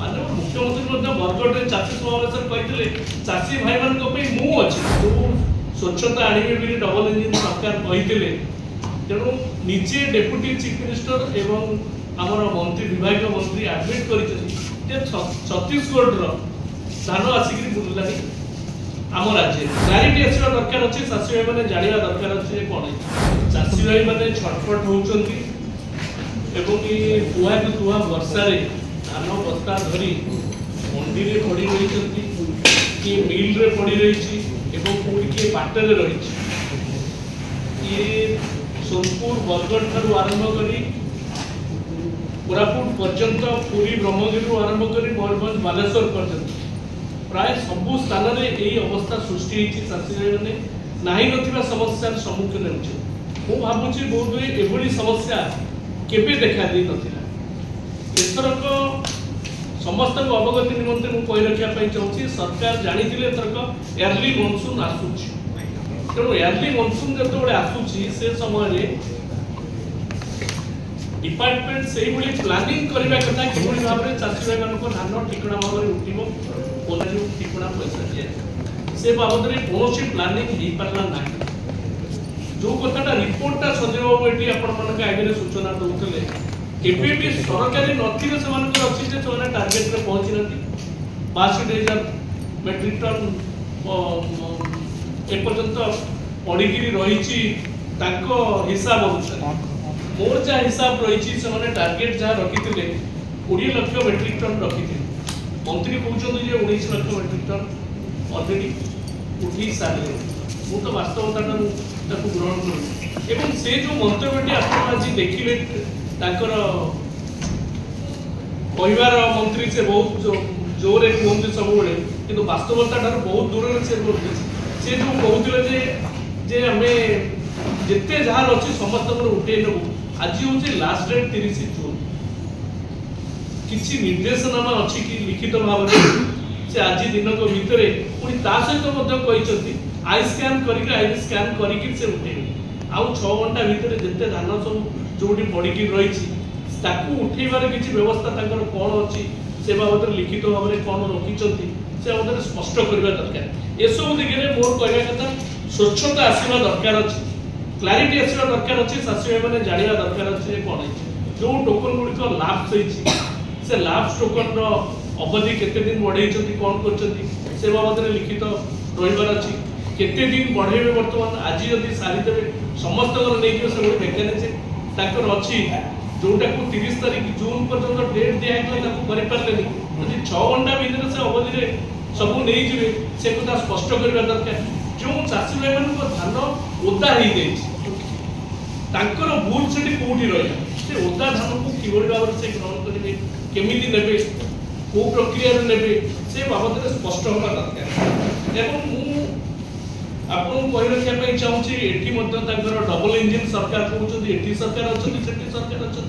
माननीय मुख्यमंत्री बरगढ़ चाषी समावेश कहते चाषी भाई मान मु अच्छी जो स्वच्छता आने भी डबल इंजिन सरकार कहते तेणु निजे डेप्यूटी चीफ मिनिस्टर एवं आमर मंत्री विभाग मंत्री एडमिट कर छत्तीसगढ़ धान आसिक बुलला आम राज्य क्लारिटी आसवा दरकार अच्छे चाषी भाई मैंने जानवा दरकार अच्छे कौन चाषी भाई मैंने छटपट होती तुआ को तुआ वर्षार धान बस्ता धरी मंडी में पड़ रही कि मिल रे पड़ रही किए बाटर रही ये सोनपुर बरगढ़ ठारू आरंभ कर कोरापुट पर्यंत पुरी ब्रह्मगिरी आरंभ कर मयूरभंज बालेश्वर पर्यंत प्राय सबु स्थान में यही अवस्था सृष्टि चाषी भाई मैंने नहीं ना समस्या सम्मुखीन हो भावुँ बहुत हुए एभली समस्या केबे देखा दी नथिला एथरक समस्त अवगति निमंत्रे मुझे कही रखापी चाहूँगी सरकार जानी एथरक एर्ली मनसून आसूची तेणु एर्ली मनसून जो आसूची से समय डिपार्टमेंट से प्लानिंग करने कथा कि भाव में चाषी भाई मान धान ठिकणा भाव में उठो ठिकणा पैसा दिए से बाबद में कौन प्लानिंग हो पारा ना जो कथाटा रिपोर्टा सजीव बाबू ये आपण आगे सूचना दौले केबे भी सरकारी नथिले से अच्छी से टार्गेट में पहुंची ना 62,000 मेट्रिक टन एपर्यंत पड़िकी रही हिसाब अनुसार मोर जहाँ हिसाब रही से टार्गेट जहाँ रखी 20 लाख मेट्रिक टन रखी मंत्री कहते 19 लाख मेट्रिक टन अलरेडी उठी सारे मु तो वास्तवता ग्रहण करूँ से जो मंतव्य आप आज देखिले कहर मंत्री से बहुत जोर कहते सब कि वास्तवता बहुत दूर से जो कहते आम जिते जहाँ अच्छी समस्त उठे नबू आज हूँ लास्ट डेट 30 जून किसी निर्देशनामा अच्छी कि लिखित भाव में से आज दिन भितर पुणी सहित आई स्कैन करके से उठे आउ 6 घंटा भितर जिते धान सब जो पड़ी रही उठेबार किसी व्यवस्था कौन अच्छी से बाबद लिखित भाव में कौन रखी से बाबद स्पष्ट करवा दरकार ये सब दिगरे मोर कहवा कथा स्वच्छता आसवा दरकार अच्छी क्लारिटी आसवा दरकार अच्छे चाषी भाई मैंने जानवा दरकार अच्छे कौन जो टोकन गुड़िक लाप्स से लाप्स टोकन अवधि केते दिन बढ़े कौन कर बाबद में लिखित रही अच्छी केते दिन बढ़ेबे बर्तमान आज जदि सारीदेवे समस्त नहीं से मेकानिजम अच्छी जोटा को 30 तारीख जून पर्यंत डेट दिखाई करें 6 घंटा भितर से अवधि सब नहीं जी से कथा स्पष्ट करवा दरकार जो चाषी भाई मान धान ओदा हो भूल से कौटी रहा से ओदा धान को कि भाव से ग्रहण करेंगे केमी ने कौ प्रक्रिया ने से बाबद में स्पष्ट होगा दरकार आपको कही रखापी चाहूँगी एटी डबल इंजिन सरकार कहते एटी सरकार अच्छा सरकार अच्छा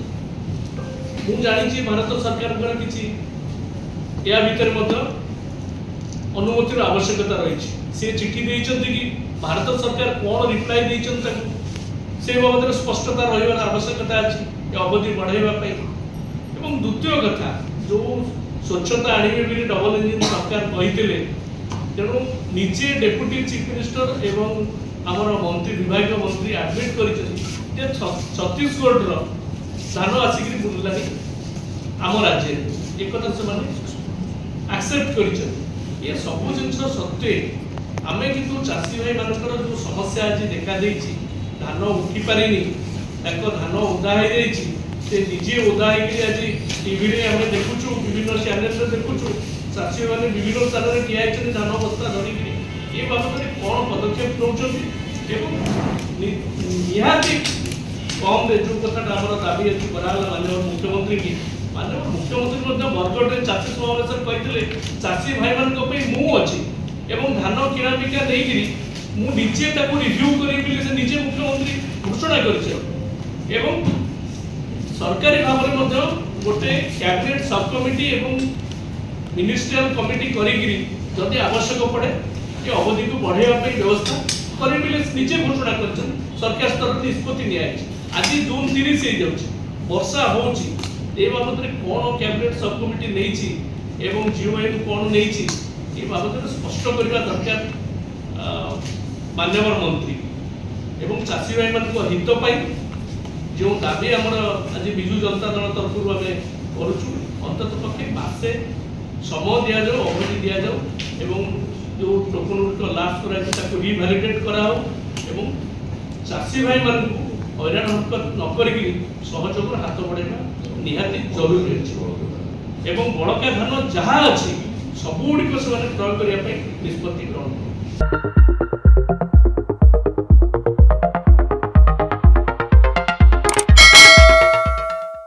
मुझे जानी भारत सरकार किसी या भितर अनुमतिर आवश्यकता रही सी चिठी देती कि भारत सरकार कौन रिप्लाई देते से बाबद में स्पष्टता रही आवश्यकता अच्छी अवधि बढ़ाई द्वितीय कथा जो स्वच्छता आने भी डबल इंजिन सरकार कहते तेणु निजे डेप्यूटी चीफ मिनिस्टर एवं आमर मंत्री विभाग मंत्री एडमिट कर छत्तीसगढ़ धान आसिक बुलला आम राज्य एक से एक्सेप्ट कर सब जिन सत्वे आम कि चाषी भाई मान जो समस्या आज देखा धान उठी पारे धान ओदा हो निजे ओदा आज टीवी आम देखुचु विभिन्न चैनल देखुचु चाषी मैंने विभिन्न स्थान में ठिया धान बस्ता धरिकी ये बाबद में कौन पदक्षेप निहाती कम जो कथा दाबी अच्छी कराला माननीय मुख्यमंत्री की माननीय मुख्यमंत्री बरगढ़ चाषी समावेश कहते चाषी भाई मान मु अच्छी धान किणा बिका नहीं मुझे रिव्यू करी से निजे मुख्यमंत्री घोषणा कर सरकारी भाव में गोटे कैबिनेट सब कमिटी एवं मिनिस्ट्रियल कमिटी करी जदि आवश्यक पड़े ये अवधि को बढ़ाई व्यवस्था करेंगे निजे घोषणा कर सरकार स्तर निष्पत्ति नि आज जून 30 हो जाऊँ वर्षा हो बाबद में कौन कैबिनेट सब कमिटी नहीं एवं जीओएम कौन नहीं ये बाबद स्पष्ट करने दरकार माननीय मंत्री एवं चाषी भाई मान हित पाई जो दाबी आमर आज विजु जनता दल तरफ आम करुचु अंतत पक्षे मासे समय दि जाऊ अवधि दि जाऊ एवं जो टोकन लास्ट कर रिभैलिडेट कराओ एवं चाषी भाई मान हैरान नक सहयोग हाथ बढ़ाइबा निहाती जरूरी अच्छे एवं बड़का धान जहाँ अच्छी सबुड़ से प्रयोग करने निष्पत्ति ग्रहण